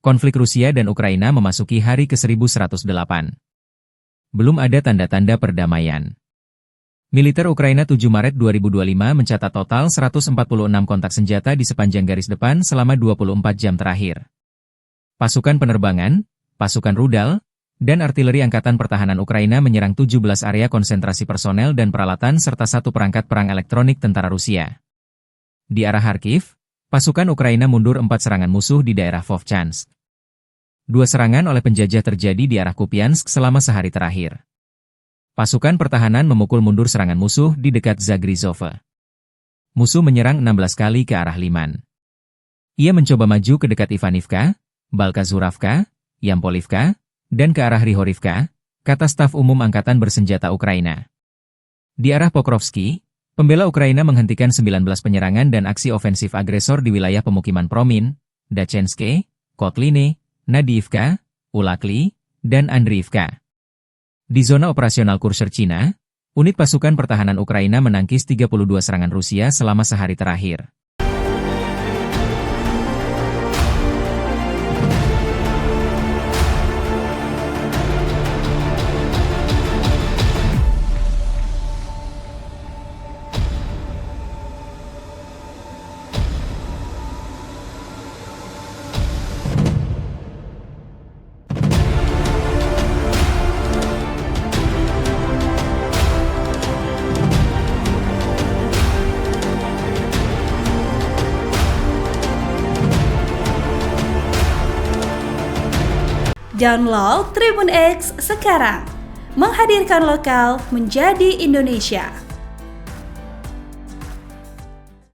konflik Rusia dan Ukraina memasuki hari ke-1108. Belum ada tanda-tanda perdamaian. Militer Ukraina 7 Maret 2025 mencatat total 146 kontak senjata di sepanjang garis depan selama 24 jam terakhir. Pasukan penerbangan, pasukan rudal, dan artileri Angkatan Pertahanan Ukraina menyerang 17 area konsentrasi personel dan peralatan serta satu perangkat perang elektronik tentara Rusia. Di arah Kharkiv, pasukan Ukraina mundur 4 serangan musuh di daerah Vovchansk. 2 serangan oleh penjajah terjadi di arah Kupiansk selama sehari terakhir. Pasukan pertahanan memukul mundur serangan musuh di dekat Zagrizhov. Musuh menyerang 16 kali ke arah Liman. Ia mencoba maju ke dekat Ivanivka, Balkazuravka, Yampolivka, dan ke arah Rihorivka, kata staf umum Angkatan Bersenjata Ukraina. Di arah Pokrovsky, pembela Ukraina menghentikan 19 penyerangan dan aksi ofensif agresor di wilayah pemukiman Promin, Dachenske, Kotline, Nadiivka, Ulakli, dan Andriivka. Di zona operasional Kursk Cina, unit pasukan pertahanan Ukraina menangkis 32 serangan Rusia selama sehari terakhir. Download Tribun X sekarang, menghadirkan lokal menjadi Indonesia.